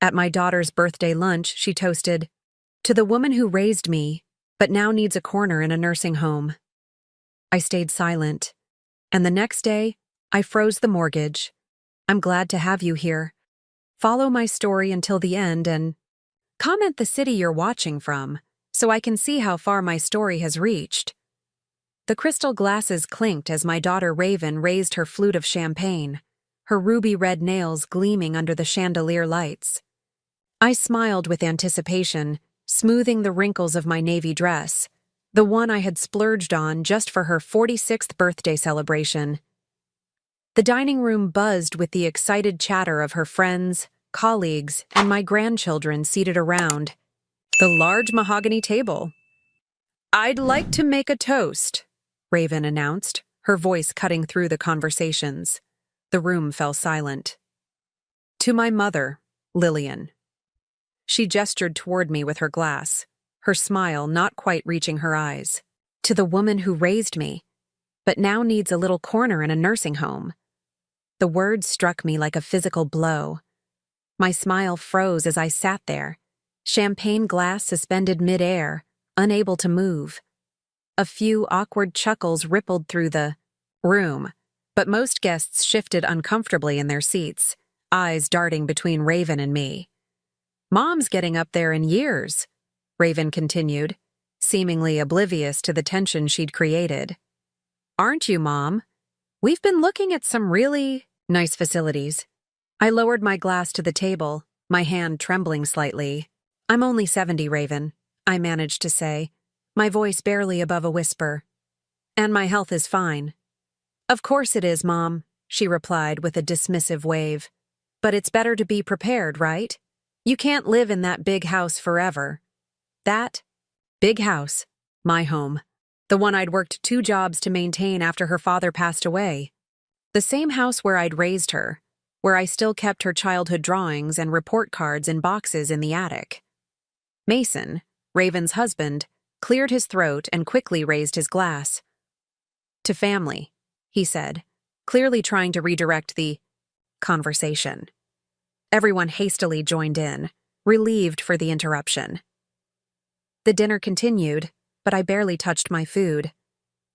At my daughter's birthday lunch, she toasted, "To the woman who raised me, but now needs a corner in a nursing home." I stayed silent, and the next day, I froze the mortgage. "I'm glad to have you here. Follow my story until the end and comment the city you're watching from, so I can see how far my story has reached." The crystal glasses clinked as my daughter Raven raised her flute of champagne, her ruby-red nails gleaming under the chandelier lights. I smiled with anticipation, smoothing the wrinkles of my navy dress, the one I had splurged on just for her 46th birthday celebration. The dining room buzzed with the excited chatter of her friends, colleagues, and my grandchildren seated around the large mahogany table. "I'd like to make a toast," Raven announced, her voice cutting through the conversations. The room fell silent. "To my mother, Lillian." She gestured toward me with her glass, her smile not quite reaching her eyes. "To the woman who raised me, but now needs a little corner in a nursing home." The words struck me like a physical blow. My smile froze as I sat there, champagne glass suspended mid-air, unable to move. A few awkward chuckles rippled through the room, but most guests shifted uncomfortably in their seats, eyes darting between Raven and me. "Mom's getting up there in years," Raven continued, seemingly oblivious to the tension she'd created. "Aren't you, Mom? We've been looking at some really nice facilities." I lowered my glass to the table, my hand trembling slightly. "I'm only 70, Raven," I managed to say, my voice barely above a whisper. "And my health is fine." "Of course it is, Mom," she replied with a dismissive wave. "But it's better to be prepared, right? You can't live in that big house forever." That big house, my home, the one I'd worked 2 jobs to maintain after her father passed away. The same house where I'd raised her, where I still kept her childhood drawings and report cards in boxes in the attic. Mason, Raven's husband, cleared his throat and quickly raised his glass. "To family," he said, clearly trying to redirect the conversation. Everyone hastily joined in, relieved for the interruption. The dinner continued, but I barely touched my food.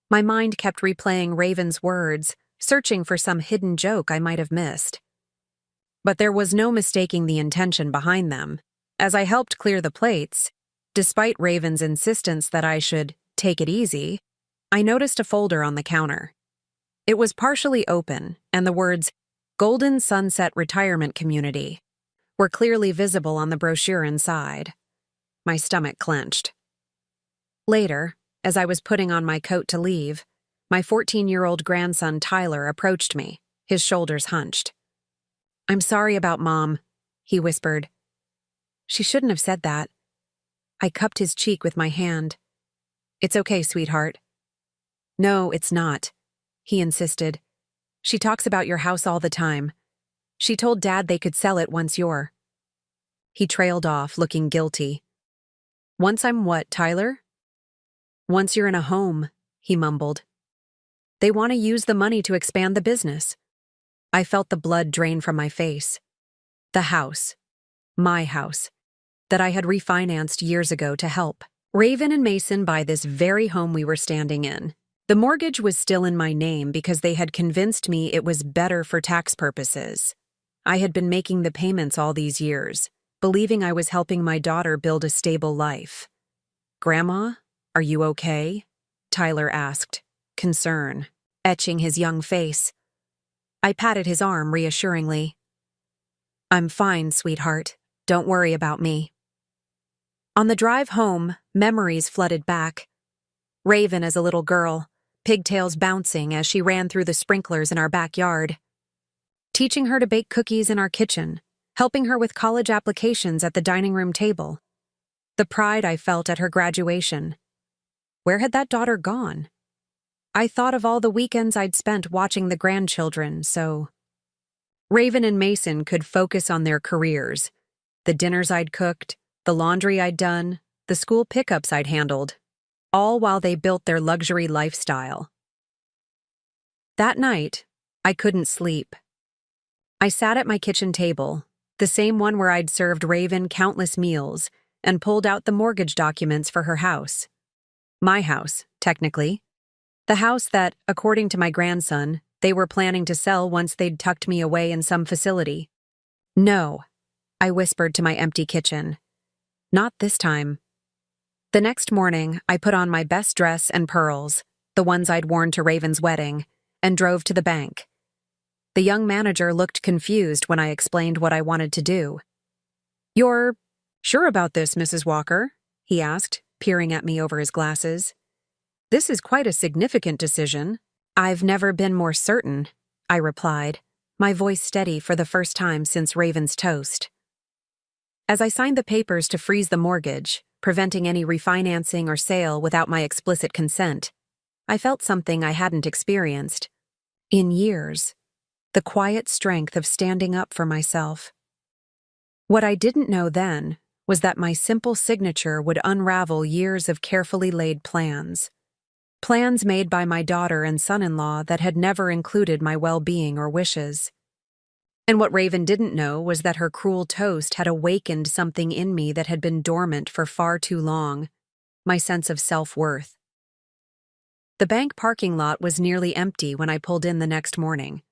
My mind kept replaying Raven's words, searching for some hidden joke I might have missed. But there was no mistaking the intention behind them. As I helped clear the plates, despite Raven's insistence that I should take it easy, I noticed a folder on the counter. It was partially open, and the words "Golden Sunset Retirement Community" were clearly visible on the brochure inside. My stomach clenched. Later, as I was putting on my coat to leave, my 14-year-old grandson Tyler approached me, his shoulders hunched. "I'm sorry about Mom," he whispered. "She shouldn't have said that." I cupped his cheek with my hand. "It's okay, sweetheart." "No, it's not," he insisted. "She talks about your house all the time. She told Dad they could sell it once you're—" He trailed off, looking guilty. "Once I'm what, Tyler?" "Once you're in a home," he mumbled. "They want to use the money to expand the business." I felt the blood drain from my face. The house, my house, that I had refinanced years ago to help Raven and Mason buy this very home we were standing in. The mortgage was still in my name because they had convinced me it was better for tax purposes. I had been making the payments all these years, believing I was helping my daughter build a stable life. "Grandma, are you okay?" Tyler asked, concern etching his young face. I patted his arm reassuringly. "I'm fine, sweetheart. Don't worry about me." On the drive home, memories flooded back. Raven as a little girl, pigtails bouncing as she ran through the sprinklers in our backyard. Teaching her to bake cookies in our kitchen, helping her with college applications at the dining room table. The pride I felt at her graduation. Where had that daughter gone? I thought of all the weekends I'd spent watching the grandchildren, so Raven and Mason could focus on their careers. The dinners I'd cooked, the laundry I'd done, the school pickups I'd handled, all while they built their luxury lifestyle. That night, I couldn't sleep. I sat at my kitchen table, The same one where I'd served Raven countless meals and pulled out the mortgage documents for her house. My house, technically. The house that, according to my grandson, they were planning to sell once they'd tucked me away in some facility. No, I whispered to my empty kitchen. Not this time. The next morning, I put on my best dress and pearls, the ones I'd worn to Raven's wedding, and drove to the bank. The young manager looked confused when I explained what I wanted to do. "You're sure about this, Mrs. Walker?" he asked, peering at me over his glasses. "This is quite a significant decision." "I've never been more certain," I replied, my voice steady for the first time since Raven's toast. As I signed the papers to freeze the mortgage, preventing any refinancing or sale without my explicit consent, I felt something I hadn't experienced in years, the quiet strength of standing up for myself. What I didn't know then was that my simple signature would unravel years of carefully laid plans. Plans made by my daughter and son-in-law that had never included my well-being or wishes. And what Raven didn't know was that her cruel toast had awakened something in me that had been dormant for far too long, my sense of self-worth. The bank parking lot was nearly empty when I pulled in the next morning.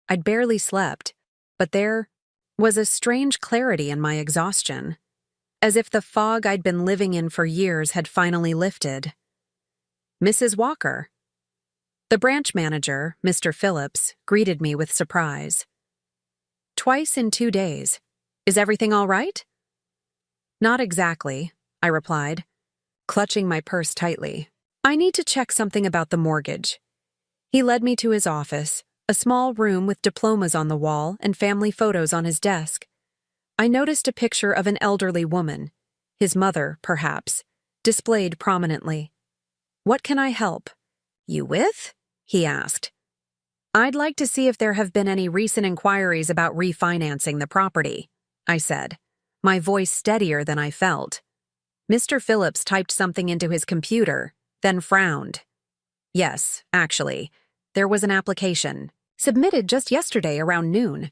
I'd barely slept, but there was a strange clarity in my exhaustion, as if the fog I'd been living in for years had finally lifted. "Mrs. Walker." The branch manager, Mr. Phillips, greeted me with surprise. "Twice in 2 days. Is everything all right?" "Not exactly," I replied, clutching my purse tightly. "I need to check something about the mortgage." He led me to his office, a small room with diplomas on the wall and family photos on his desk. I noticed a picture of an elderly woman, his mother, perhaps, displayed prominently. "What can I help you with?" he asked. "I'd like to see if there have been any recent inquiries about refinancing the property," I said, my voice steadier than I felt. Mr. Phillips typed something into his computer, then frowned. "Yes, actually, there was an application, submitted just yesterday around noon."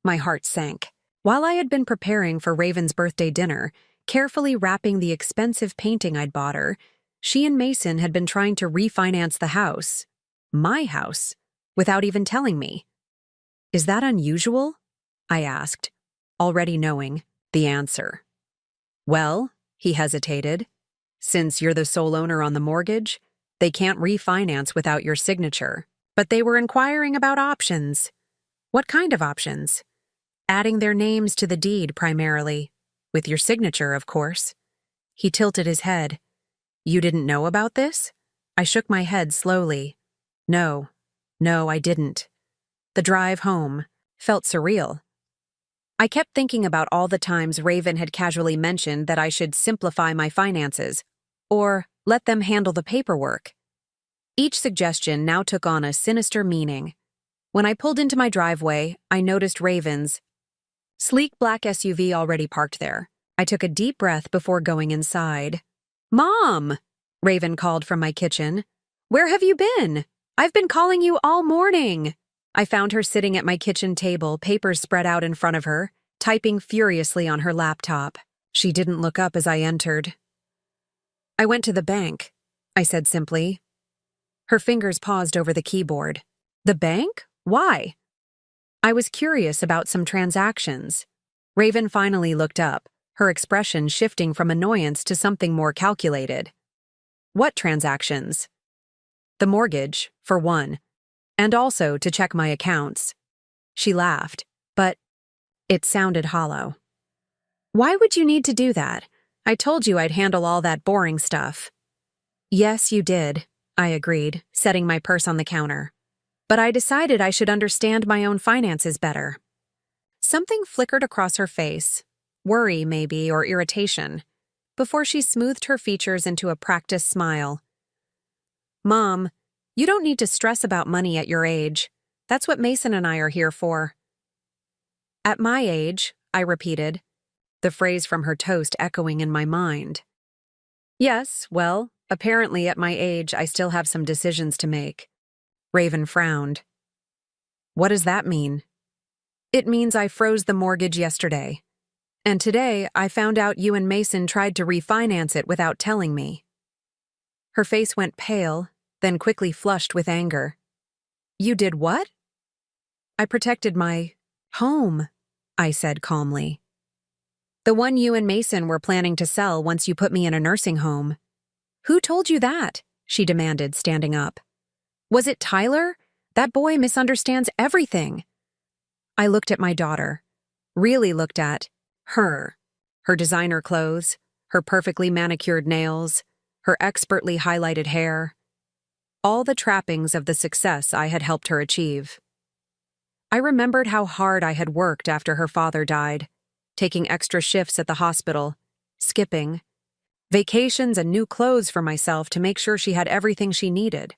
My heart sank. While I had been preparing for Raven's birthday dinner, carefully wrapping the expensive painting I'd bought her, she and Mason had been trying to refinance the house, my house, without even telling me. "Is that unusual?" I asked, already knowing the answer. "Well," he hesitated, "since you're the sole owner on the mortgage, they can't refinance without your signature. But they were inquiring about options." "What kind of options?" "Adding their names to the deed, primarily. With your signature, of course." He tilted his head. "You didn't know about this?" I shook my head slowly. No, I didn't. The drive home felt surreal. I kept thinking about all the times Raven had casually mentioned that I should simplify my finances, or let them handle the paperwork. Each suggestion now took on a sinister meaning. When I pulled into my driveway, I noticed Raven's sleek black SUV already parked there. I took a deep breath before going inside. "Mom!" Raven called from my kitchen. "Where have you been? I've been calling you all morning." I found her sitting at my kitchen table, papers spread out in front of her, typing furiously on her laptop. She didn't look up as I entered. "I went to the bank," I said simply. Her fingers paused over the keyboard. "The bank? Why?" "I was curious about some transactions." Raven finally looked up, her expression shifting from annoyance to something more calculated. "What transactions?" "The mortgage, for one, and also to check my accounts." She laughed, but it sounded hollow. "Why would you need to do that? I told you I'd handle all that boring stuff." "Yes, you did," I agreed, setting my purse on the counter. "But I decided I should understand my own finances better." Something flickered across her face, worry maybe, or irritation, before she smoothed her features into a practiced smile. "Mom, you don't need to stress about money at your age. That's what Mason and I are here for." "At my age," I repeated, the phrase from her toast echoing in my mind. "Yes, well, apparently at my age I still have some decisions to make." Raven frowned. "What does that mean?" It means I froze the mortgage yesterday. And today, I found out you and Mason tried to refinance it without telling me. Her face went pale, then quickly flushed with anger. You did what? I protected my home, I said calmly. The one you and Mason were planning to sell once you put me in a nursing home. Who told you that? She demanded, standing up. Was it Tyler? That boy misunderstands everything. I looked at my daughter. Really looked at her. Her designer clothes, her perfectly manicured nails, her expertly highlighted hair. All the trappings of the success I had helped her achieve. I remembered how hard I had worked after her father died, taking extra shifts at the hospital, skipping, vacations and new clothes for myself to make sure she had everything she needed.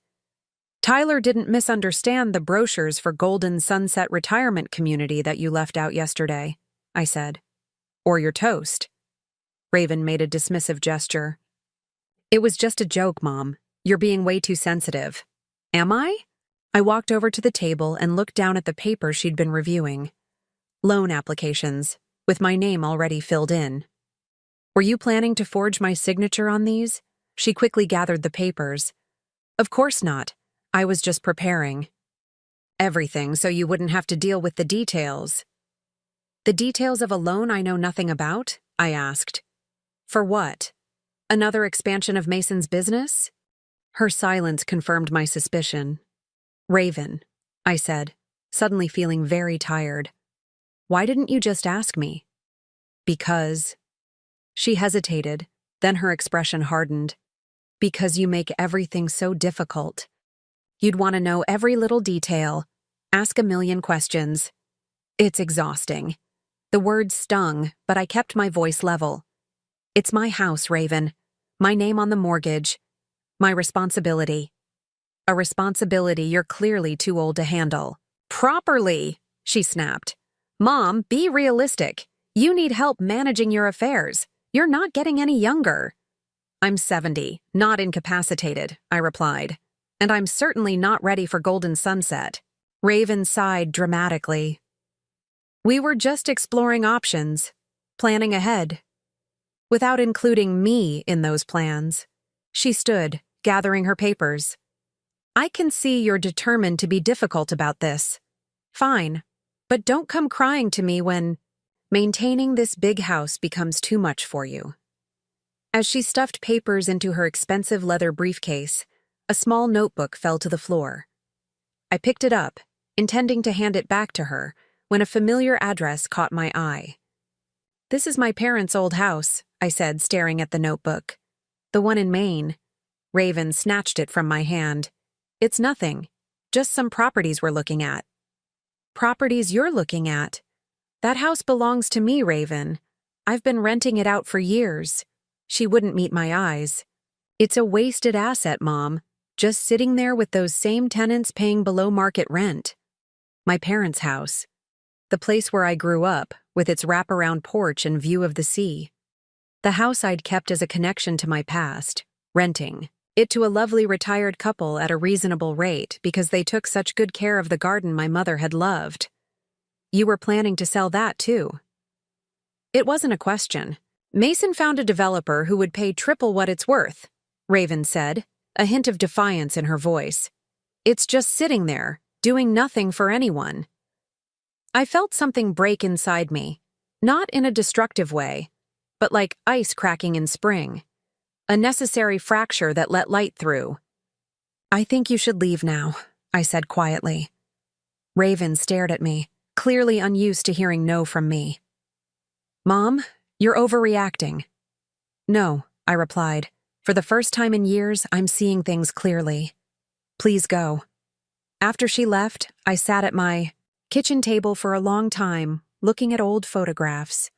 Tyler didn't misunderstand the brochures for Golden Sunset Retirement Community that you left out yesterday, I said. Or your toast. Raven made a dismissive gesture. It was just a joke, Mom. You're being way too sensitive. Am I? I walked over to the table and looked down at the papers she'd been reviewing. Loan applications, with my name already filled in. Were you planning to forge my signature on these? She quickly gathered the papers. Of course not. I was just preparing. Everything so you wouldn't have to deal with the details. The details of a loan I know nothing about? I asked. For what? Another expansion of Mason's business? Her silence confirmed my suspicion. Raven, I said, suddenly feeling very tired. Why didn't you just ask me? Because. She hesitated, then her expression hardened. Because you make everything so difficult. You'd want to know every little detail, ask a million questions. It's exhausting. The words stung, but I kept my voice level. It's my house, Raven. My name on the mortgage. My responsibility. A responsibility you're clearly too old to handle. Properly, she snapped. Mom, be realistic. You need help managing your affairs. You're not getting any younger. I'm 70, not incapacitated, I replied. And I'm certainly not ready for Golden Sunset. Raven sighed dramatically. We were just exploring options, planning ahead. Without including me in those plans. She stood, gathering her papers. I can see you're determined to be difficult about this. Fine, but don't come crying to me when maintaining this big house becomes too much for you. As she stuffed papers into her expensive leather briefcase, a small notebook fell to the floor. I picked it up, intending to hand it back to her, when a familiar address caught my eye. This is my parents' old house, I said, staring at the notebook. The one in Maine. Raven snatched it from my hand. It's nothing. Just some properties we're looking at. Properties you're looking at? That house belongs to me, Raven. I've been renting it out for years. She wouldn't meet my eyes. It's a wasted asset, Mom. Just sitting there with those same tenants paying below market rent. My parents' house. The place where I grew up, with its wraparound porch and view of the sea. The house I'd kept as a connection to my past, renting it to a lovely retired couple at a reasonable rate because they took such good care of the garden my mother had loved. You were planning to sell that too. It wasn't a question. Mason found a developer who would pay triple what it's worth, Raven said, a hint of defiance in her voice. It's just sitting there, doing nothing for anyone. I felt something break inside me, not in a destructive way, but like ice cracking in spring. A necessary fracture that let light through. I think you should leave now, I said quietly. Raven stared at me, clearly unused to hearing no from me. Mom, you're overreacting. No, I replied. For the first time in years, I'm seeing things clearly. Please go. After she left, I sat at my kitchen table for a long time, looking at old photographs.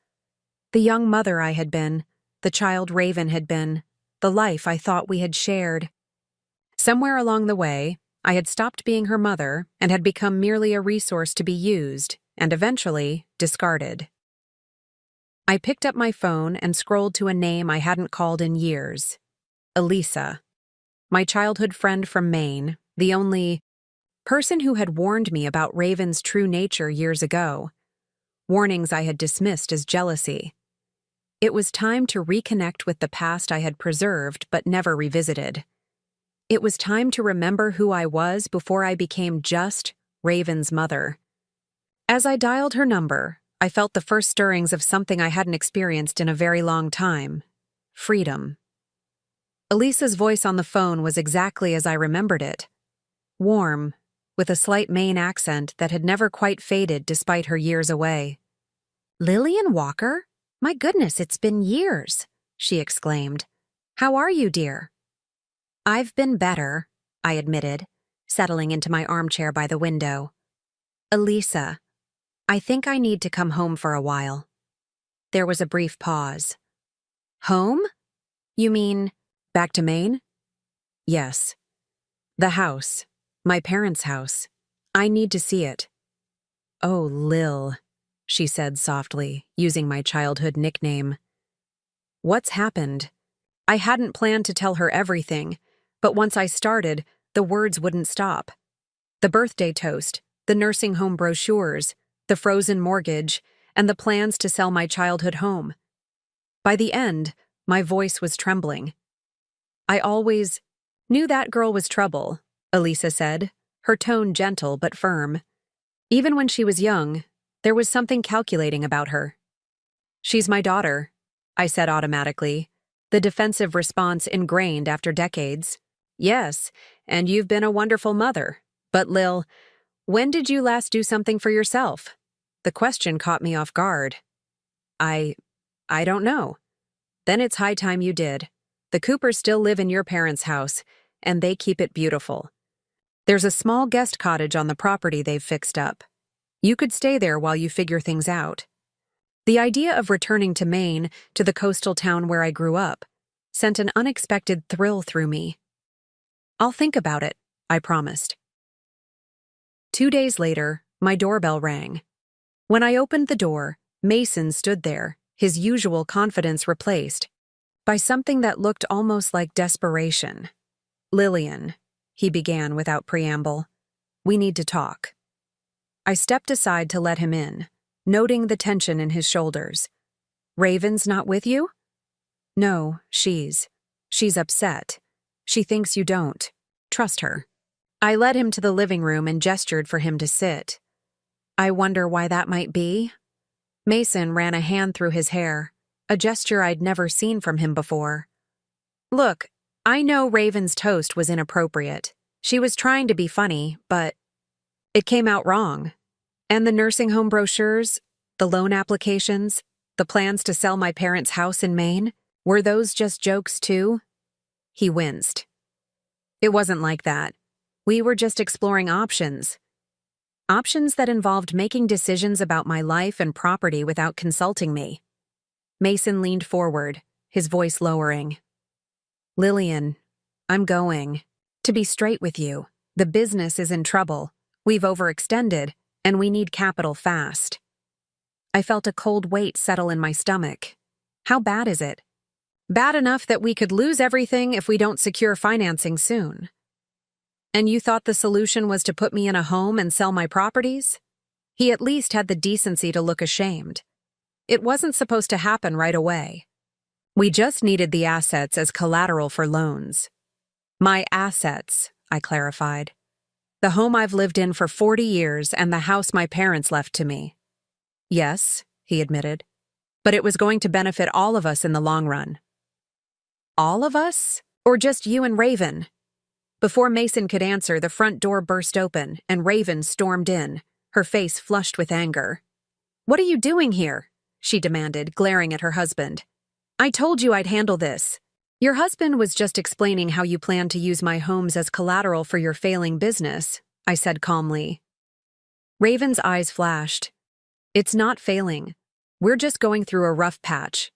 The young mother I had been, the child Raven had been, the life I thought we had shared. Somewhere along the way, I had stopped being her mother and had become merely a resource to be used and eventually discarded. I picked up my phone and scrolled to a name I hadn't called in years. Elisa. My childhood friend from Maine, the only person who had warned me about Raven's true nature years ago, warnings I had dismissed as jealousy. It was time to reconnect with the past I had preserved but never revisited. It was time to remember who I was before I became just Raven's mother. As I dialed her number, I felt the first stirrings of something I hadn't experienced in a very long time: freedom. Elisa's voice on the phone was exactly as I remembered it. Warm, with a slight Maine accent that had never quite faded despite her years away. "Lillian Walker? My goodness, it's been years," she exclaimed. "How are you, dear?" "I've been better," I admitted, settling into my armchair by the window. "Elisa, I think I need to come home for a while." There was a brief pause. "Home? You mean back to Maine?" "Yes. The house. My parents' house. I need to see it." "Oh, Lil," she said softly, using my childhood nickname. "What's happened?" I hadn't planned to tell her everything, but once I started, the words wouldn't stop. The birthday toast, the nursing home brochures, the frozen mortgage, and the plans to sell my childhood home. By the end, my voice was trembling. "I always knew that girl was trouble," Elisa said, her tone gentle but firm. "Even when she was young, there was something calculating about her." "She's my daughter," I said automatically, the defensive response ingrained after decades. "Yes, and you've been a wonderful mother. But Lil, when did you last do something for yourself?" The question caught me off guard. I don't know." "Then it's high time you did. The Coopers still live in your parents' house, and they keep it beautiful. There's a small guest cottage on the property they've fixed up. You could stay there while you figure things out." The idea of returning to Maine, to the coastal town where I grew up, sent an unexpected thrill through me. "I'll think about it," I promised. 2 days later, my doorbell rang. When I opened the door, Mason stood there, his usual confidence replaced by something that looked almost like desperation. "Lillian," he began without preamble, "we need to talk." I stepped aside to let him in, noting the tension in his shoulders. "Raven's not with you?" "No, she's upset. She thinks you don't trust her." I led him to the living room and gestured for him to sit. "I wonder why that might be?" Mason ran a hand through his hair, a gesture I'd never seen from him before. "Look, I know Raven's toast was inappropriate. She was trying to be funny, but it came out wrong. And the nursing home brochures, the loan applications, the plans to sell my parents' house in Maine, were those just jokes too?" He winced. "It wasn't like that. We were just exploring options. Options that involved making decisions about my life and property without consulting me." Mason leaned forward, his voice lowering. "Lillian, I'm going. To be straight with you, the business is in trouble. We've overextended, and we need capital fast." I felt a cold weight settle in my stomach. "How bad is it?" "Bad enough that we could lose everything if we don't secure financing soon." "And you thought the solution was to put me in a home and sell my properties?" He at least had the decency to look ashamed. "It wasn't supposed to happen right away. We just needed the assets as collateral for loans." "My assets," I clarified. "The home I've lived in for 40 years and the house my parents left to me." "Yes," he admitted, "but it was going to benefit all of us in the long run." "All of us? Or just you and Raven?" Before Mason could answer, the front door burst open, and Raven stormed in, her face flushed with anger. "What are you doing here?" she demanded, glaring at her husband. "I told you I'd handle this." "Your husband was just explaining how you plan to use my homes as collateral for your failing business," I said calmly. Raven's eyes flashed. "It's not failing. We're just going through a rough patch.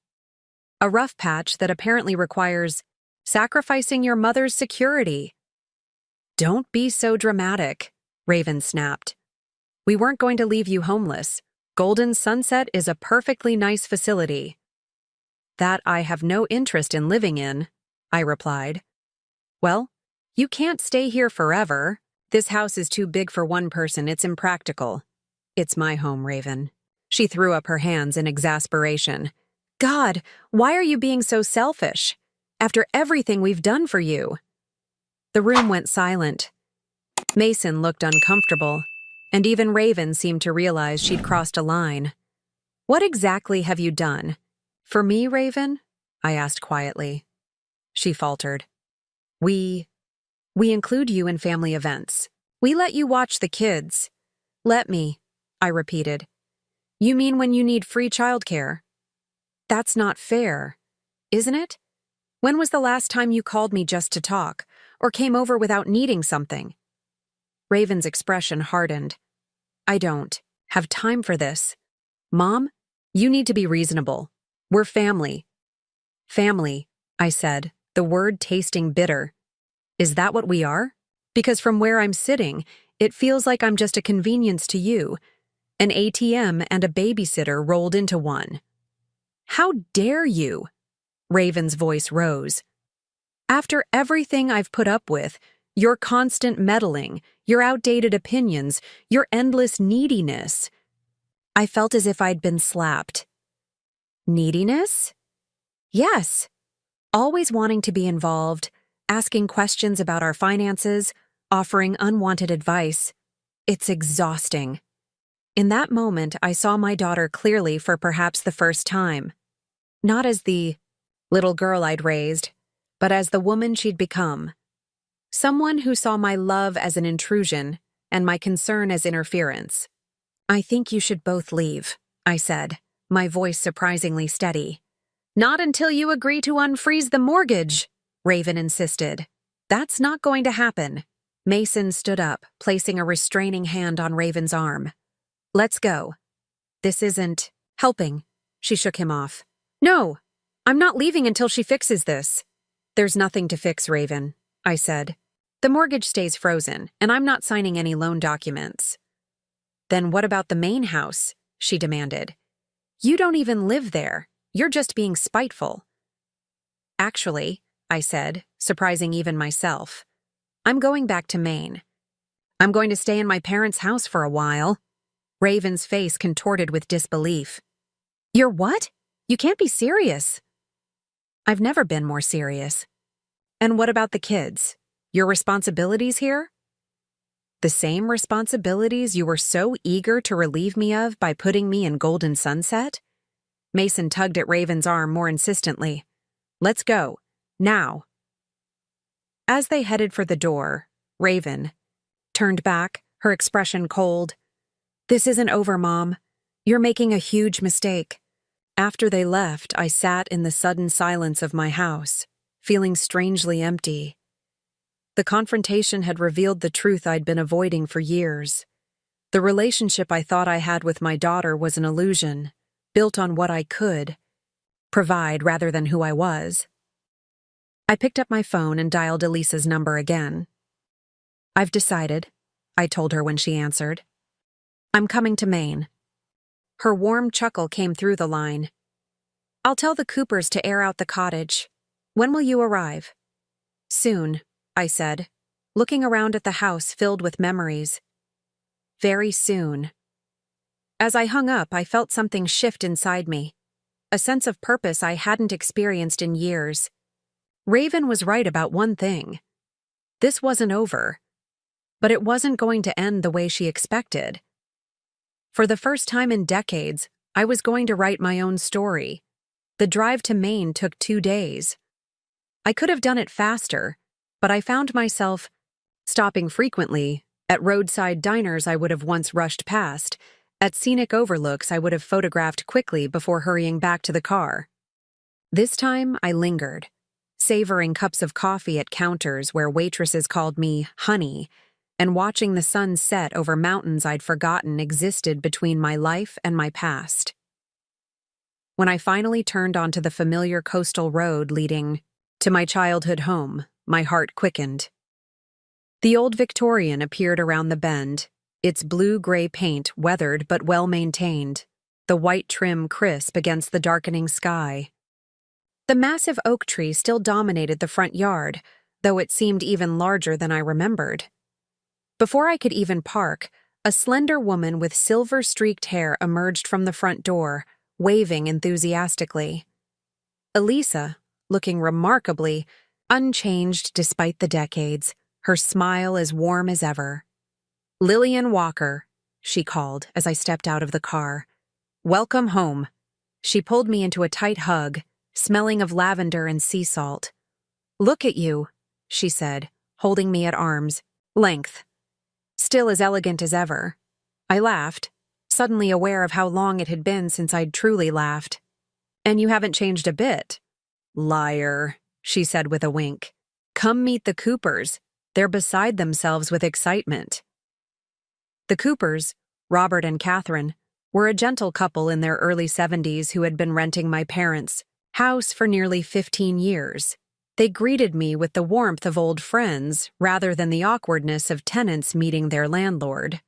A rough patch that apparently requires sacrificing your mother's security." "Don't be so dramatic," Raven snapped. "We weren't going to leave you homeless. Golden Sunset is a perfectly nice facility." "That I have no interest in living in," I replied. "Well, you can't stay here forever. This house is too big for one person. It's impractical." "It's my home, Raven." She threw up her hands in exasperation. God, why are you being so selfish? After everything we've done for you. The room went silent. Mason looked uncomfortable, and even Raven seemed to realize she'd crossed a line. What exactly have you done? For me, Raven? I asked quietly. She faltered. We include you in family events. We let you watch the kids. Let me, I repeated. You mean when you need free childcare? That's not fair, isn't it? When was the last time you called me just to talk, or came over without needing something? Raven's expression hardened. I don't have time for this. Mom, you need to be reasonable. We're family. Family, I said, the word tasting bitter. Is that what we are? Because from where I'm sitting, it feels like I'm just a convenience to you, an ATM and a babysitter rolled into one. How dare you? Raven's voice rose. After everything I've put up with, your constant meddling, your outdated opinions, your endless neediness. I felt as if I'd been slapped. Neediness? Yes. Always wanting to be involved, asking questions about our finances, offering unwanted advice. It's exhausting. In that moment, I saw my daughter clearly for perhaps the first time. Not as the little girl I'd raised, but as the woman she'd become. Someone who saw my love as an intrusion and my concern as interference. I think you should both leave, I said, my voice surprisingly steady. Not until you agree to unfreeze the mortgage, Raven insisted. That's not going to happen. Mason stood up, placing a restraining hand on Raven's arm. Let's go. This isn't helping. She shook him off. No, I'm not leaving until she fixes this. There's nothing to fix, Raven, I said. The mortgage stays frozen, and I'm not signing any loan documents. Then what about the main house? She demanded. You don't even live there. You're just being spiteful. Actually, I said, surprising even myself, I'm going back to Maine. I'm going to stay in my parents' house for a while. Raven's face contorted with disbelief. You're what? You can't be serious. I've never been more serious. And what about the kids? Your responsibilities here? The same responsibilities you were so eager to relieve me of by putting me in Golden Sunset? Mason tugged at Raven's arm more insistently. Let's go. Now. As they headed for the door, Raven turned back, her expression cold. This isn't over, Mom. You're making a huge mistake. After they left, I sat in the sudden silence of my house, feeling strangely empty. The confrontation had revealed the truth I'd been avoiding for years. The relationship I thought I had with my daughter was an illusion, built on what I could provide rather than who I was. I picked up my phone and dialed Elisa's number again. I've decided, I told her when she answered. I'm coming to Maine. Her warm chuckle came through the line. I'll tell the Coopers to air out the cottage. When will you arrive? Soon, I said, looking around at the house filled with memories. Very soon. As I hung up, I felt something shift inside me, a sense of purpose I hadn't experienced in years. Raven was right about one thing. This wasn't over, but it wasn't going to end the way she expected. For the first time in decades, I was going to write my own story. The drive to Maine took 2 days. I could have done it faster, but I found myself stopping frequently at roadside diners I would have once rushed past, at scenic overlooks I would have photographed quickly before hurrying back to the car. This time, I lingered, savoring cups of coffee at counters where waitresses called me honey, and watching the sun set over mountains I'd forgotten existed between my life and my past. When I finally turned onto the familiar coastal road leading to my childhood home, my heart quickened. The old Victorian appeared around the bend, its blue-gray paint weathered but well-maintained, the white trim crisp against the darkening sky. The massive oak tree still dominated the front yard, though it seemed even larger than I remembered. Before I could even park, A slender woman with silver-streaked hair emerged from the front door, waving enthusiastically. Elisa, looking remarkably unchanged despite the decades, her smile as warm as ever. "Lillian Walker," she called as I stepped out of the car. "Welcome home." She pulled me into a tight hug, smelling of lavender and sea salt. "Look at you," she said, holding me at arm's length. "Still as elegant as ever." I laughed, suddenly aware of how long it had been since I'd truly laughed. "And you haven't changed a bit." "Liar," she said with a wink. "Come meet the Coopers. They're beside themselves with excitement." The Coopers, Robert and Catherine, were a gentle couple in their early 70s who had been renting my parents' house for nearly 15 years. They greeted me with the warmth of old friends rather than the awkwardness of tenants meeting their landlord.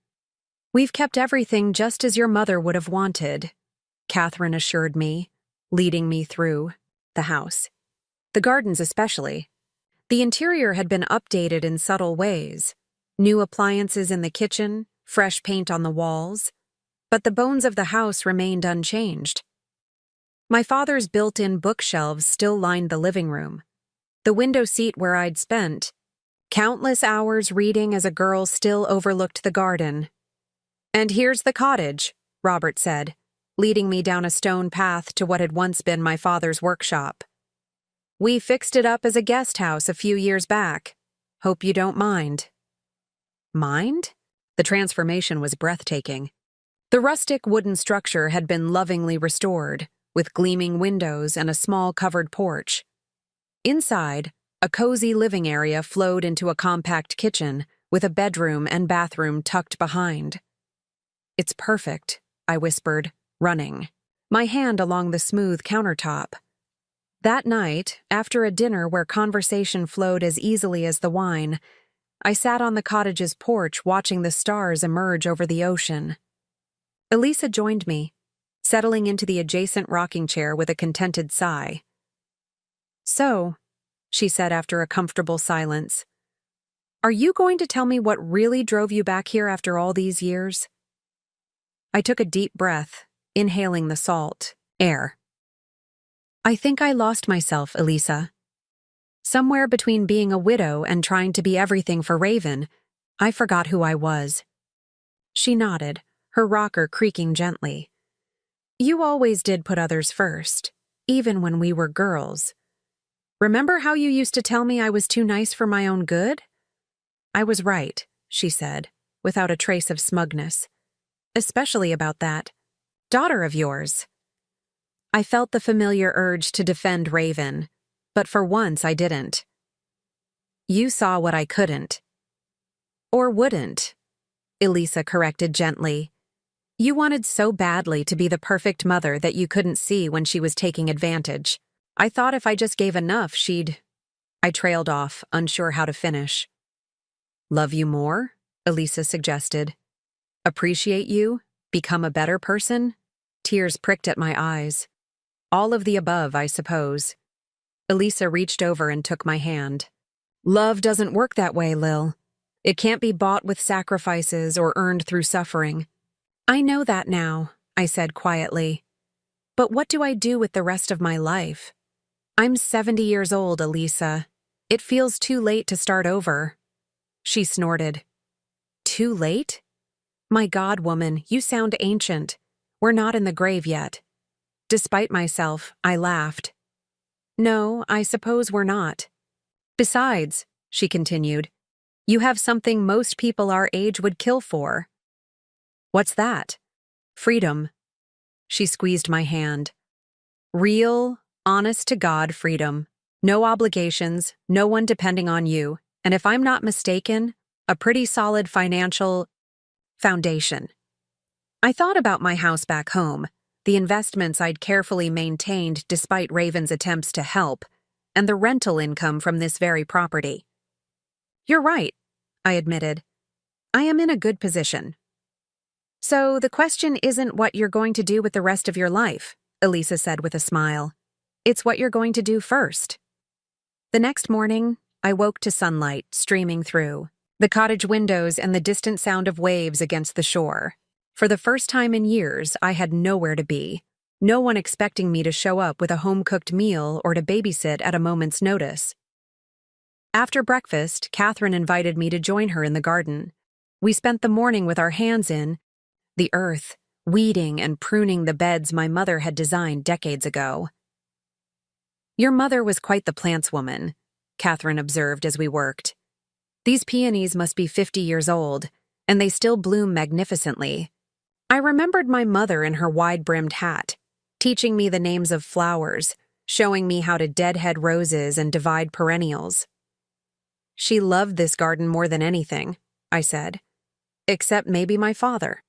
"We've kept everything just as your mother would have wanted," Catherine assured me, leading me through the house. The gardens especially. The interior had been updated in subtle ways. New appliances in the kitchen, fresh paint on the walls. But the bones of the house remained unchanged. My father's built-in bookshelves still lined the living room. The window seat where I'd spent countless hours reading as a girl still overlooked the garden. "And here's the cottage," Robert said, leading me down a stone path to what had once been my father's workshop. "We fixed it up as a guest house a few years back. Hope you don't mind." Mind? The transformation was breathtaking. The rustic wooden structure had been lovingly restored, with gleaming windows and a small covered porch. Inside, a cozy living area flowed into a compact kitchen, with a bedroom and bathroom tucked behind. "It's perfect," I whispered, running, my hand along the smooth countertop. That night, after a dinner where conversation flowed as easily as the wine, I sat on the cottage's porch watching the stars emerge over the ocean. Elisa joined me, settling into the adjacent rocking chair with a contented sigh. "So," she said after a comfortable silence, "are you going to tell me what really drove you back here after all these years?" I took a deep breath, inhaling the salt air. "I think I lost myself, Elisa. Somewhere between being a widow and trying to be everything for Raven, I forgot who I was." She nodded, her rocker creaking gently. "You always did put others first, even when we were girls. Remember how you used to tell me I was too nice for my own good?" "I was right," she said, without a trace of smugness. "Especially about that daughter of yours." I felt the familiar urge to defend Raven, but for once I didn't. "You saw what I couldn't." "Or wouldn't," Elisa corrected gently. "You wanted so badly to be the perfect mother that you couldn't see when she was taking advantage. I thought if I just gave enough, she'd—" I trailed off, unsure how to finish. "Love you more?" Elisa suggested. "Appreciate you? Become a better person?" Tears pricked at my eyes. "All of the above, I suppose." Elisa reached over and took my hand. "Love doesn't work that way, Lil. It can't be bought with sacrifices or earned through suffering." "I know that now," I said quietly. "But what do I do with the rest of my life? I'm 70 years old, Elisa. It feels too late to start over." She snorted. "Too late? My God, woman, you sound ancient. We're not in the grave yet." Despite myself, I laughed. "No, I suppose we're not. Besides," she continued, "you have something most people our age would kill for." "What's that?" "Freedom." She squeezed my hand. "Real, honest-to-God freedom. No obligations, no one depending on you, and if I'm not mistaken, a pretty solid financial foundation." I thought about my house back home, the investments I'd carefully maintained despite Raven's attempts to help, and the rental income from this very property. "You're right," I admitted. "I am in a good position." "So the question isn't what you're going to do with the rest of your life," Elisa said with a smile. "It's what you're going to do first." The next morning, I woke to sunlight streaming through. the cottage windows and the distant sound of waves against the shore. For the first time in years, I had nowhere to be. No one expecting me to show up with a home-cooked meal or to babysit at a moment's notice. After breakfast, Catherine invited me to join her in the garden. We spent the morning with our hands in the earth, weeding and pruning the beds my mother had designed decades ago. "Your mother was quite the plants woman," Catherine observed as we worked. "These peonies must be 50 years old, and they still bloom magnificently." I remembered my mother in her wide-brimmed hat, teaching me the names of flowers, showing me how to deadhead roses and divide perennials. "She loved this garden more than anything," I said, "except maybe my father."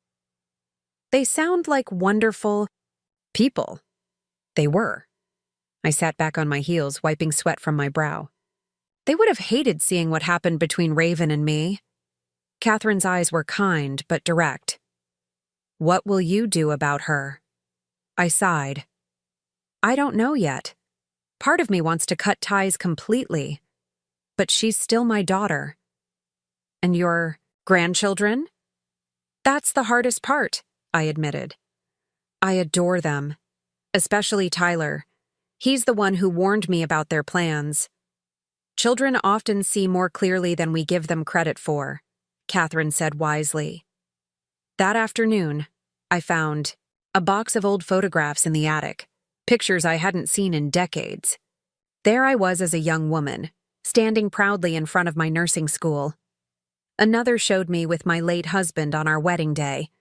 "They sound like wonderful people." They were. I sat back on my heels, wiping sweat from my brow. "They would have hated seeing what happened between Raven and me." Catherine's eyes were kind but direct. "What will you do about her?" I sighed. "I don't know yet. Part of me wants to cut ties completely. But she's still my daughter." "And your grandchildren?" "That's the hardest part," I admitted. "I adore them. Especially Tyler. He's the one who warned me about their plans." "Children often see more clearly than we give them credit for," Catherine said wisely. That afternoon, I found a box of old photographs in the attic, pictures I hadn't seen in decades. There I was as a young woman, standing proudly in front of my nursing school. Another showed me with my late husband on our wedding day,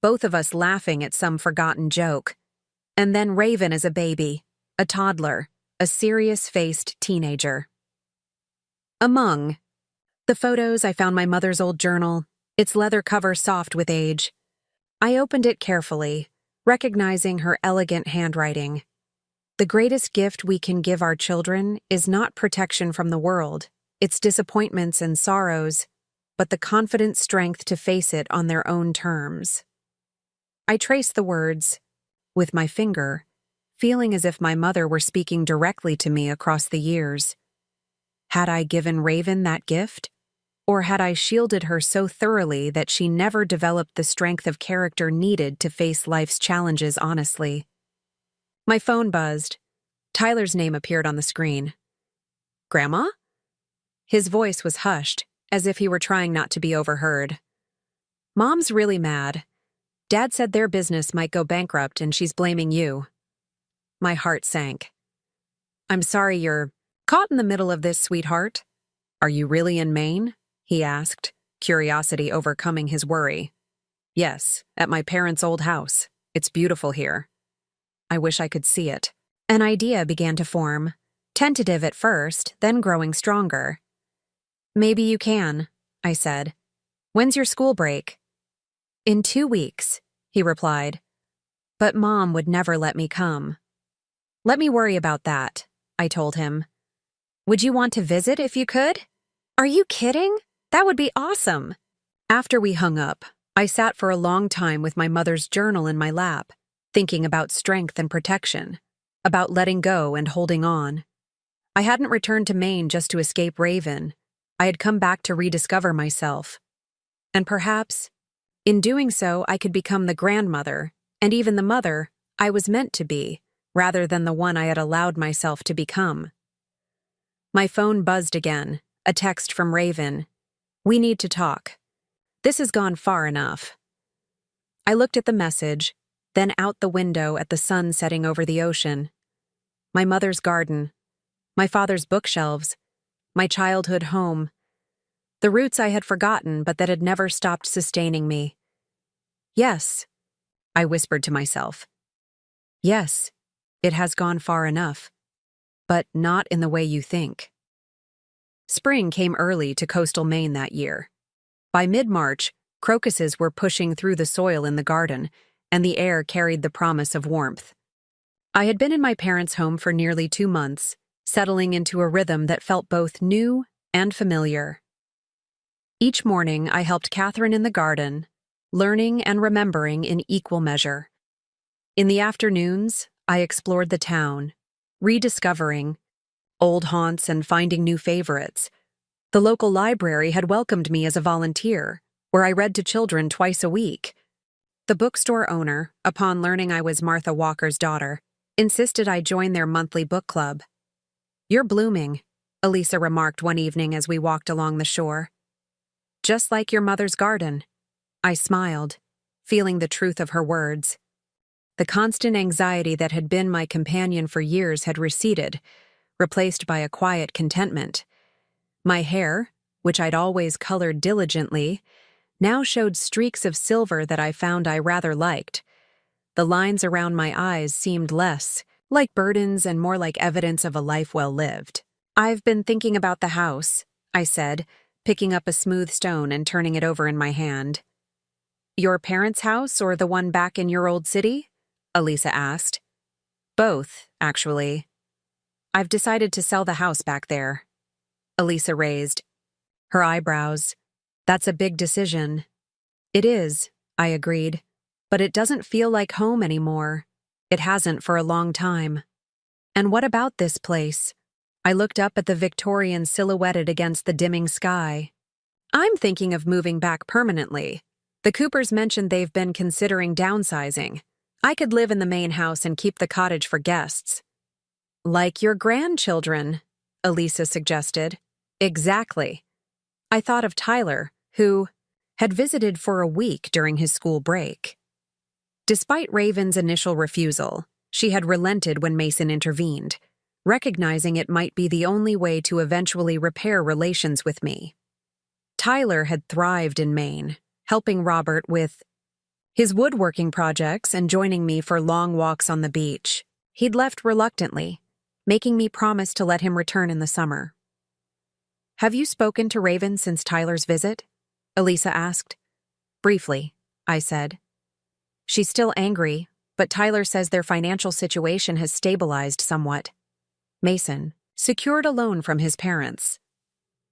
both of us laughing at some forgotten joke. And then Raven as a baby, a toddler, a serious-faced teenager. Among the photos, I found my mother's old journal, its leather cover soft with age. I opened it carefully, recognizing her elegant handwriting. "The greatest gift we can give our children is not protection from the world, its disappointments and sorrows, but the confident strength to face it on their own terms." I traced the words with my finger, feeling as if my mother were speaking directly to me across the years. Had I given Raven that gift? Or had I shielded her so thoroughly that she never developed the strength of character needed to face life's challenges honestly? My phone buzzed. Tyler's name appeared on the screen. "Grandma?" His voice was hushed, as if he were trying not to be overheard. "Mom's really mad. Dad said their business might go bankrupt and she's blaming you." My heart sank. "I'm sorry you're caught in the middle of this, sweetheart." "Are you really in Maine?" he asked, curiosity overcoming his worry. "Yes, at my parents' old house. It's beautiful here." I wish I could see it. An idea began to form, tentative at first, then growing stronger. "Maybe you can," I said. "When's your school break?" "In 2 weeks," he replied. "But Mom would never let me come." "Let me worry about that," I told him. "Would you want to visit if you could?" "Are you kidding? That would be awesome." After we hung up, I sat for a long time with my mother's journal in my lap, thinking about strength and protection, about letting go and holding on. I hadn't returned to Maine just to escape Raven. I had come back to rediscover myself. And perhaps, in doing so, I could become the grandmother, and even the mother I was meant to be, rather than the one I had allowed myself to become. My phone buzzed again, a text from Raven. "We need to talk. This has gone far enough." I looked at the message, then out the window at the sun setting over the ocean. My mother's garden, my father's bookshelves, my childhood home. The roots I had forgotten but that had never stopped sustaining me. "Yes," I whispered to myself. "Yes, it has gone far enough. But not in the way you think." Spring came early to coastal Maine that year. By mid-March, crocuses were pushing through the soil in the garden, and the air carried the promise of warmth. I had been in my parents' home for nearly 2 months, settling into a rhythm that felt both new and familiar. Each morning, I helped Catherine in the garden, learning and remembering in equal measure. In the afternoons, I explored the town, rediscovering old haunts and finding new favorites, The local library had welcomed me as a volunteer, where I read to children twice a week. The bookstore owner, upon learning I was Martha Walker's daughter, insisted I join their monthly book club. "You're blooming," Elisa remarked one evening as we walked along the shore. "Just like your mother's garden." I smiled, feeling the truth of her words. The constant anxiety that had been my companion for years had receded, replaced by a quiet contentment. My hair, which I'd always colored diligently, now showed streaks of silver that I found I rather liked. The lines around my eyes seemed less like burdens and more like evidence of a life well lived. "I've been thinking about the house," I said, picking up a smooth stone and turning it over in my hand. "Your parents' house or the one back in your old city?" Elisa asked. "Both, actually. I've decided to sell the house back there." Elisa raised her eyebrows. "That's a big decision." "It is," I agreed, "but it doesn't feel like home anymore. It hasn't for a long time." "And what about this place?" I looked up at the Victorian silhouetted against the dimming sky. "I'm thinking of moving back permanently. The Coopers mentioned they've been considering downsizing. I could live in the main house and keep the cottage for guests." "Like your grandchildren," Elisa suggested. "Exactly." I thought of Tyler, who had visited for a week during his school break. Despite Raven's initial refusal, she had relented when Mason intervened, recognizing it might be the only way to eventually repair relations with me. Tyler had thrived in Maine, helping Robert with his woodworking projects and joining me for long walks on the beach. He'd left reluctantly, making me promise to let him return in the summer. "Have you spoken to Raven since Tyler's visit?" Elisa asked. "Briefly," I said. "She's still angry, but Tyler says their financial situation has stabilized somewhat." Mason secured a loan from his parents.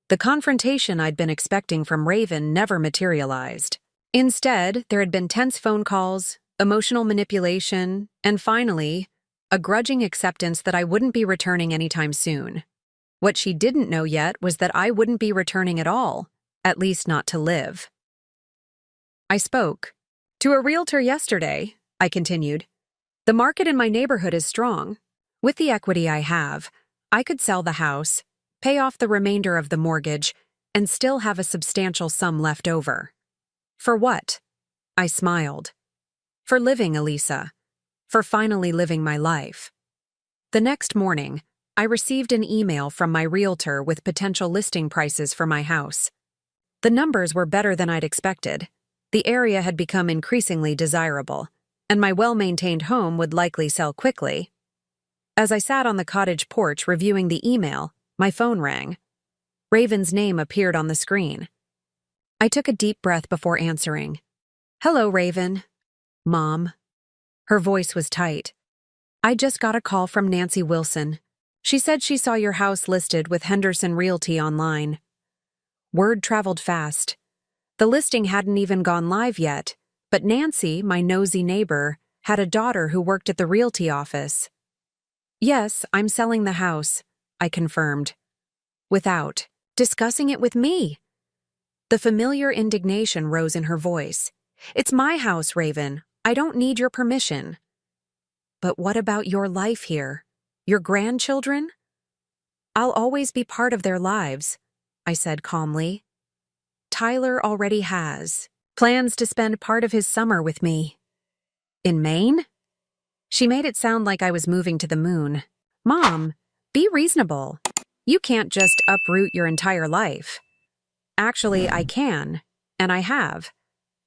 The confrontation I'd been expecting from Raven never materialized. Instead, there had been tense phone calls, emotional manipulation, and finally, a grudging acceptance that I wouldn't be returning anytime soon. What she didn't know yet was that I wouldn't be returning at all, at least not to live. "I spoke to a realtor yesterday," I continued. "The market in my neighborhood is strong. With the equity I have, I could sell the house, pay off the remainder of the mortgage, and still have a substantial sum left over." "For what?" I smiled. "For living, Elisa. For finally living my life." The next morning, I received an email from my realtor with potential listing prices for my house. The numbers were better than I'd expected. The area had become increasingly desirable, and my well-maintained home would likely sell quickly. As I sat on the cottage porch reviewing the email, my phone rang. Raven's name appeared on the screen. I took a deep breath before answering. "Hello, Raven." "Mom." Her voice was tight. "I just got a call from Nancy Wilson. She said she saw your house listed with Henderson Realty online." Word traveled fast. The listing hadn't even gone live yet, but Nancy, my nosy neighbor, had a daughter who worked at the realty office. "Yes, I'm selling the house," I confirmed. "Without discussing it with me." The familiar indignation rose in her voice. "It's my house, Raven. I don't need your permission." "But what about your life here? Your grandchildren?" "I'll always be part of their lives," I said calmly. "Tyler already has plans to spend part of his summer with me." "In Maine?" She made it sound like I was moving to the moon. "Mom, be reasonable. You can't just uproot your entire life." "Actually, I can, and I have."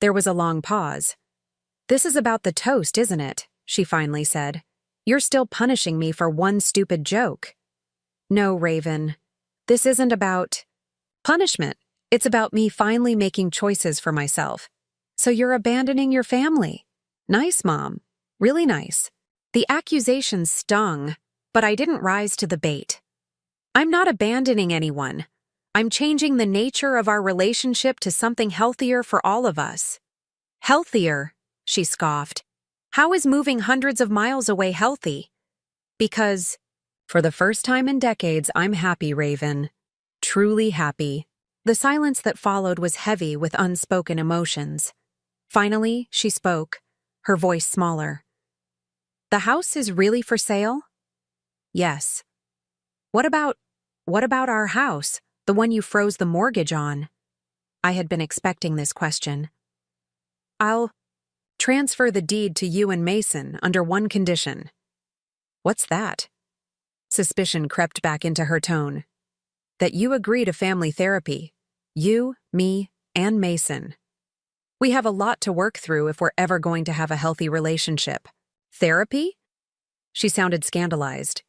There was a long pause. "This is about the toast, isn't it?" she finally said. "You're still punishing me for one stupid joke." "No, Raven. This isn't about punishment. It's about me finally making choices for myself." "So you're abandoning your family?" "Nice, Mom. Really nice." The accusation stung, but I didn't rise to the bait. "I'm not abandoning anyone. I'm changing the nature of our relationship to something healthier for all of us." "Healthier?" she scoffed. "How is moving hundreds of miles away healthy?" "Because, for the first time in decades, I'm happy, Raven. truly happy. The silence that followed was heavy with unspoken emotions. Finally, she spoke, her voice smaller. The house is really for sale? Yes. What about our house, the one you froze the mortgage on? I had been expecting this question. I'll transfer the deed to you and Mason under one condition. What's that? Suspicion crept back into her tone. That you agree to family therapy. You, me, and Mason. We have a lot to work through if we're ever going to have a healthy relationship. Therapy? She sounded scandalized.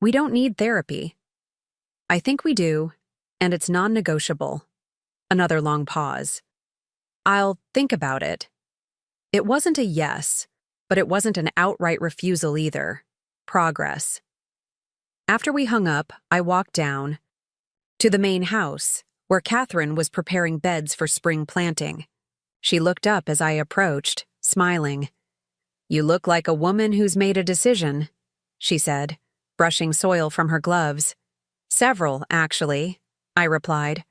We don't need therapy. I think we do, and it's non-negotiable. Another long pause. I'll think about it. It wasn't a yes, but it wasn't an outright refusal either. Progress. After we hung up, I walked down to the main house, where Catherine was preparing beds for spring planting. She looked up as I approached, smiling. You look like a woman who's made a decision, she said, brushing soil from her gloves. Several, actually, I replied.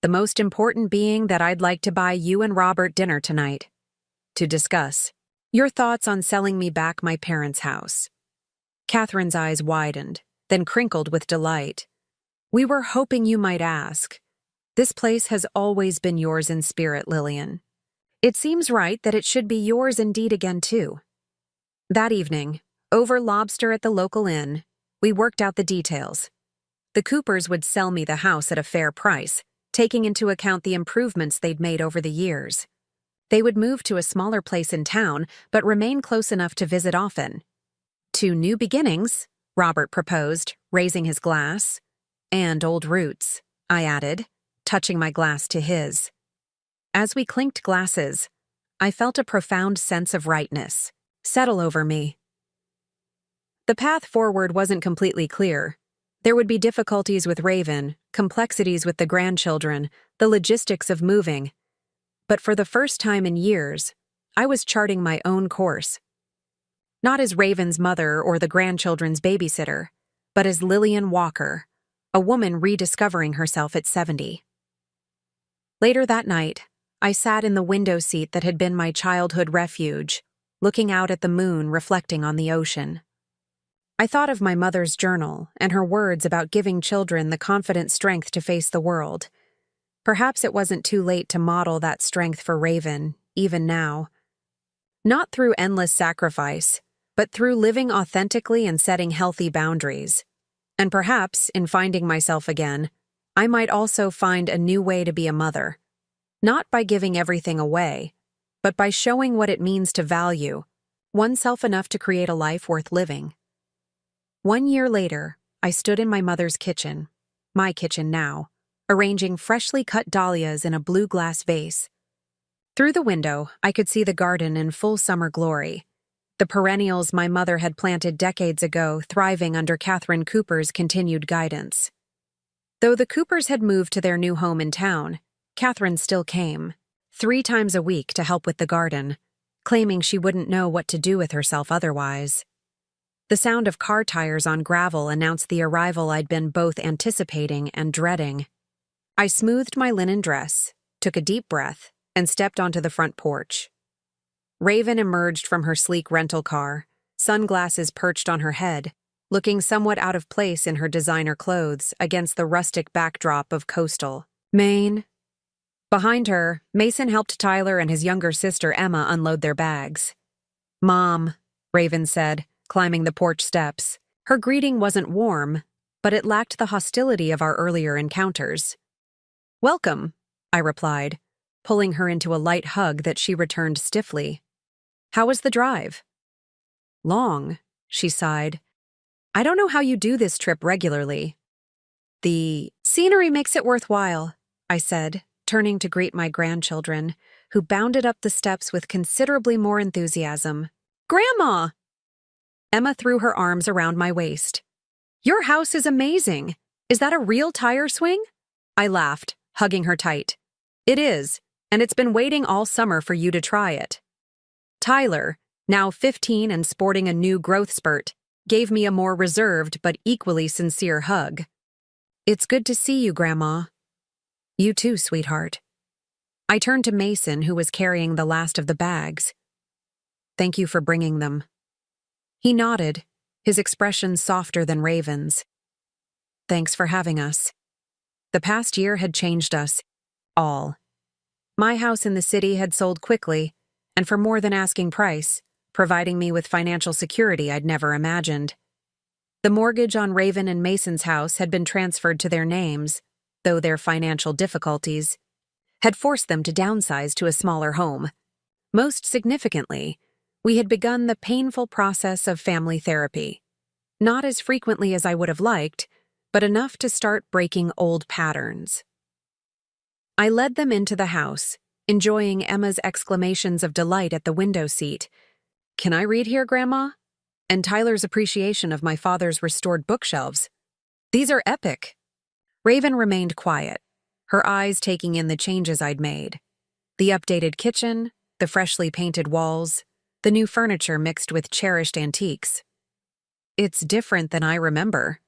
The most important being that I'd like to buy you and Robert dinner tonight. To discuss your thoughts on selling me back my parents' house. Catherine's eyes widened, then crinkled with delight. We were hoping you might ask. This place has always been yours in spirit, Lillian. It seems right that it should be yours in deed again, too. That evening, over lobster at the local inn, we worked out the details. The Coopers would sell me the house at a fair price, taking into account the improvements they'd made over the years. They would move to a smaller place in town, but remain close enough to visit often. To new beginnings, Robert proposed, raising his glass. And old roots, I added, touching my glass to his. As we clinked glasses, I felt a profound sense of rightness settle over me. The path forward wasn't completely clear. There would be difficulties with Raven, complexities with the grandchildren, the logistics of moving. But for the first time in years, I was charting my own course. Not as Raven's mother or the grandchildren's babysitter, but as Lillian Walker, a woman rediscovering herself at 70. Later that night, I sat in the window seat that had been my childhood refuge, looking out at the moon reflecting on the ocean. I thought of my mother's journal and her words about giving children the confident strength to face the world. Perhaps it wasn't too late to model that strength for Raven, even now. Not through endless sacrifice, but through living authentically and setting healthy boundaries. And perhaps, in finding myself again, I might also find a new way to be a mother. Not by giving everything away, but by showing what it means to value oneself enough to create a life worth living. 1 year later, I stood in my mother's kitchen, my kitchen now, arranging freshly cut dahlias in a blue glass vase. Through the window, I could see the garden in full summer glory, the perennials my mother had planted decades ago thriving under Catherine Cooper's continued guidance. Though the Coopers had moved to their new home in town, Catherine still came, 3 times a week to help with the garden, claiming she wouldn't know what to do with herself otherwise. The sound of car tires on gravel announced the arrival I'd been both anticipating and dreading. I smoothed my linen dress, took a deep breath, and stepped onto the front porch. Raven emerged from her sleek rental car, sunglasses perched on her head, looking somewhat out of place in her designer clothes against the rustic backdrop of coastal Maine. Behind her, Mason helped Tyler and his younger sister Emma unload their bags. "Mom," Raven said, climbing the porch steps. Her greeting wasn't warm, but it lacked the hostility of our earlier encounters. "Welcome," I replied, pulling her into a light hug that she returned stiffly. "How was the drive?" "Long," she sighed. "I don't know how you do this trip regularly." "The scenery makes it worthwhile," I said, turning to greet my grandchildren, who bounded up the steps with considerably more enthusiasm. "Grandma!" Emma threw her arms around my waist. "Your house is amazing. Is that a real tire swing?" I laughed, hugging her tight. "It is, and it's been waiting all summer for you to try it." Tyler, now 15 and sporting a new growth spurt, gave me a more reserved but equally sincere hug. It's good to see you, Grandma. You too, sweetheart. I turned to Mason, who was carrying the last of the bags. Thank you for bringing them. He nodded, his expression softer than Raven's. Thanks for having us. The past year had changed us, all. My house in the city had sold quickly, and for more than asking price, providing me with financial security I'd never imagined. The mortgage on Raven and Mason's house had been transferred to their names, though their financial difficulties had forced them to downsize to a smaller home. Most significantly, we had begun the painful process of family therapy. Not as frequently as I would have liked, but enough to start breaking old patterns. I led them into the house, enjoying Emma's exclamations of delight at the window seat. Can I read here, Grandma? And Tyler's appreciation of my father's restored bookshelves. These are epic. Raven remained quiet, her eyes taking in the changes I'd made. The updated kitchen, the freshly painted walls, the new furniture mixed with cherished antiques. It's different than I remember,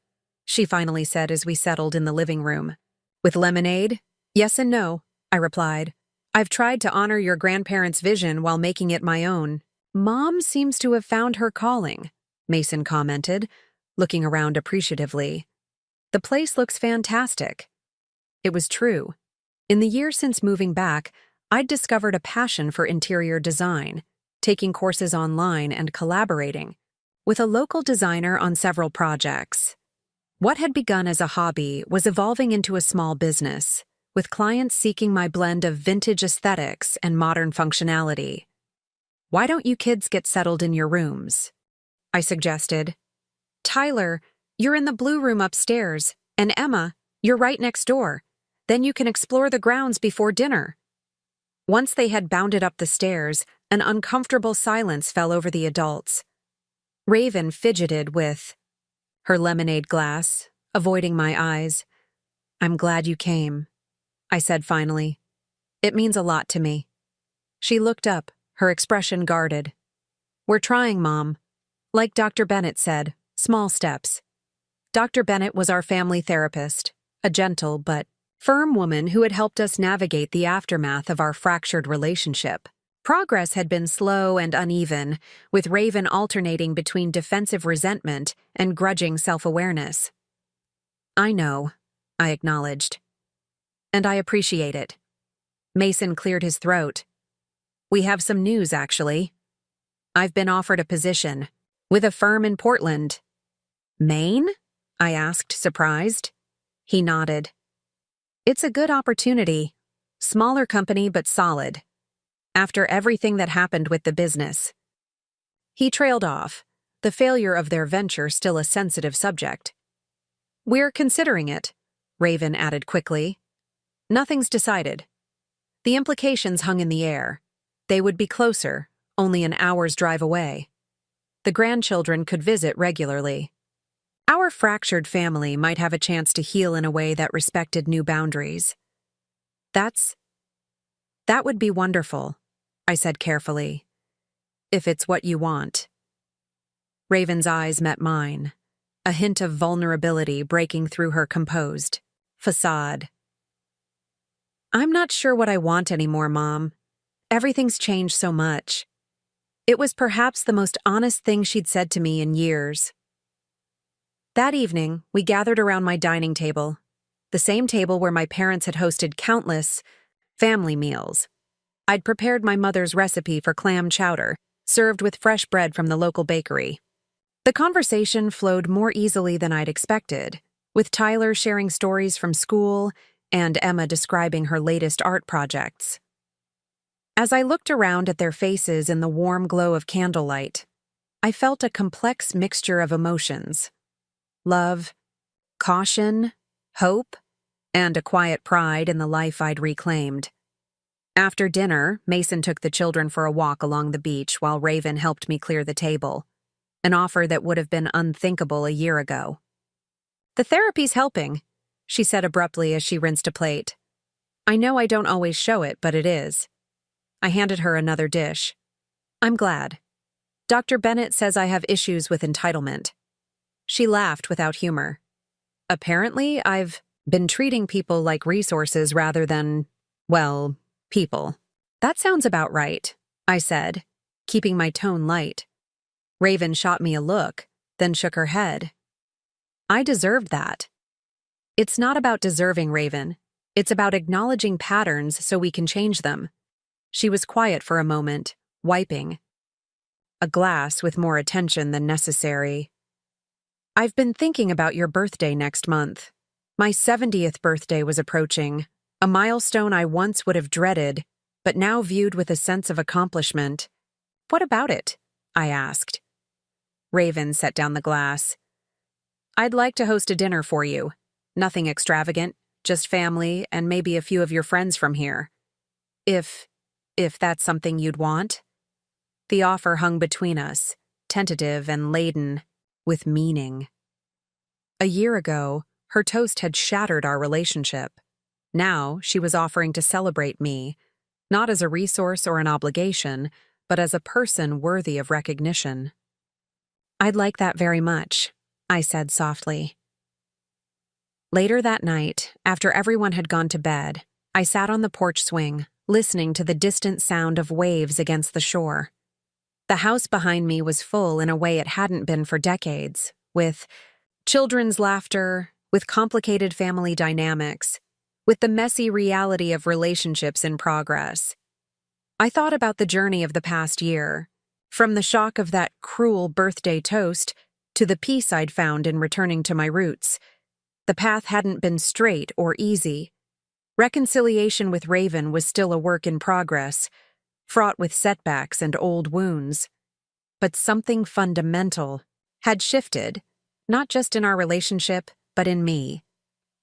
she finally said as we settled in the living room. With lemonade? Yes and no, I replied. I've tried to honor your grandparents' vision while making it my own. Mom seems to have found her calling, Mason commented, looking around appreciatively. The place looks fantastic. It was true. In the year since moving back, I'd discovered a passion for interior design, taking courses online and collaborating with a local designer on several projects. What had begun as a hobby was evolving into a small business, with clients seeking my blend of vintage aesthetics and modern functionality. Why don't you kids get settled in your rooms? I suggested. Tyler, you're in the blue room upstairs, and Emma, you're right next door. Then you can explore the grounds before dinner. Once they had bounded up the stairs, an uncomfortable silence fell over the adults. Raven fidgeted with her lemonade glass, avoiding my eyes. I'm glad you came, I said finally. It means a lot to me. She looked up, her expression guarded. We're trying, Mom. Like Dr. Bennett said, small steps. Dr. Bennett was our family therapist, a gentle but firm woman who had helped us navigate the aftermath of our fractured relationship. Progress had been slow and uneven, with Raven alternating between defensive resentment and grudging self-awareness. I know, I acknowledged. And I appreciate it. Mason cleared his throat. We have some news, actually. I've been offered a position with a firm in Portland. Maine? I asked, surprised. He nodded. It's a good opportunity. Smaller company, but solid. After everything that happened with the business. He trailed off, the failure of their venture still a sensitive subject. We're considering it, Raven added quickly. Nothing's decided. The implications hung in the air. They would be closer, only an hour's drive away. The grandchildren could visit regularly. Our fractured family might have a chance to heal in a way that respected new boundaries. That would be wonderful, I said carefully. If it's what you want. Raven's eyes met mine, a hint of vulnerability breaking through her composed facade. I'm not sure what I want anymore, Mom. Everything's changed so much. It was perhaps the most honest thing she'd said to me in years. That evening, we gathered around my dining table, the same table where my parents had hosted countless family meals. I'd prepared my mother's recipe for clam chowder, served with fresh bread from the local bakery. The conversation flowed more easily than I'd expected, with Tyler sharing stories from school and Emma describing her latest art projects. As I looked around at their faces in the warm glow of candlelight, I felt a complex mixture of emotions. Love, caution, hope, and a quiet pride in the life I'd reclaimed. After dinner, Mason took the children for a walk along the beach while Raven helped me clear the table, an offer that would have been unthinkable a year ago. The therapy's helping, she said abruptly as she rinsed a plate. I know I don't always show it, but it is. I handed her another dish. I'm glad. Dr. Bennett says I have issues with entitlement. She laughed without humor. Apparently, I've been treating people like resources rather than, well, people. That sounds about right, I said, keeping my tone light. Raven shot me a look, then shook her head. I deserved that. It's not about deserving, Raven. It's about acknowledging patterns so we can change them. She was quiet for a moment, wiping a glass with more attention than necessary. I've been thinking about your birthday next month. My 70th birthday was approaching, a milestone I once would have dreaded, but now viewed with a sense of accomplishment. What about it? I asked. Raven set down the glass. I'd like to host a dinner for you. Nothing extravagant, just family and maybe a few of your friends from here. If that's something you'd want. The offer hung between us, tentative and laden with meaning. A year ago, her toast had shattered our relationship. Now, she was offering to celebrate me, not as a resource or an obligation, but as a person worthy of recognition. I'd like that very much, I said softly. Later that night, after everyone had gone to bed, I sat on the porch swing, listening to the distant sound of waves against the shore. The house behind me was full in a way it hadn't been for decades, with children's laughter, with complicated family dynamics, with the messy reality of relationships in progress. I thought about the journey of the past year, from the shock of that cruel birthday toast to the peace I'd found in returning to my roots. The path hadn't been straight or easy. Reconciliation with Raven was still a work in progress, fraught with setbacks and old wounds. But something fundamental had shifted, not just in our relationship, but in me.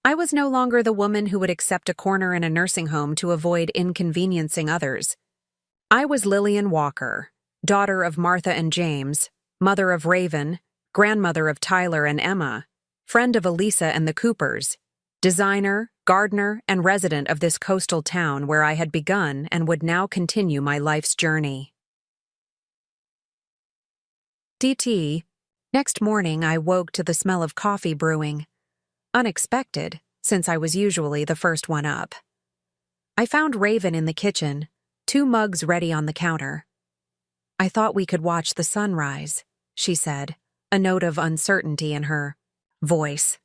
I was no longer the woman who would accept a corner in a nursing home to avoid inconveniencing others. I was Lillian Walker, daughter of Martha and James, mother of Raven, grandmother of Tyler and Emma, friend of Elisa and the Coopers, designer, gardener, and resident of this coastal town where I had begun and would now continue my life's journey. DT. Next morning, I woke to the smell of coffee brewing. Unexpected, since I was usually the first one up. I found Raven in the kitchen, 2 mugs ready on the counter. I thought we could watch the sunrise, she said, a note of uncertainty in her voice.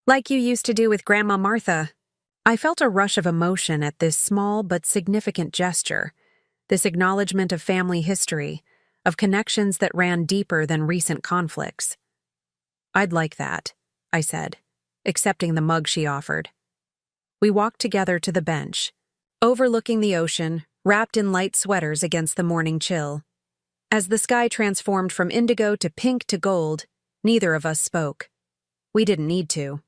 Like you used to do with Grandma Martha. I felt a rush of emotion at this small but significant gesture, this acknowledgement of family history, of connections that ran deeper than recent conflicts. I'd like that, I said, accepting the mug she offered. We walked together to the bench, overlooking the ocean, wrapped in light sweaters against the morning chill. As the sky transformed from indigo to pink to gold, neither of us spoke. We didn't need to.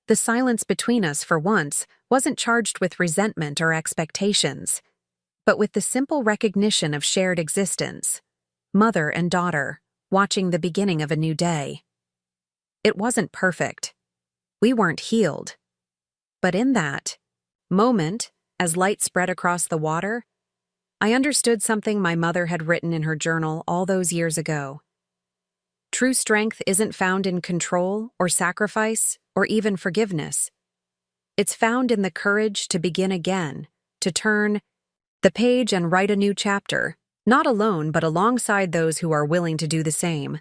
The silence between us, for once, wasn't charged with resentment or expectations, but with the simple recognition of shared existence, mother and daughter, watching the beginning of a new day. It wasn't perfect. We weren't healed. But in that moment, as light spread across the water, I understood something my mother had written in her journal all those years ago. True strength isn't found in control or sacrifice or even forgiveness. It's found in the courage to begin again, to turn the page and write a new chapter, not alone but alongside those who are willing to do the same.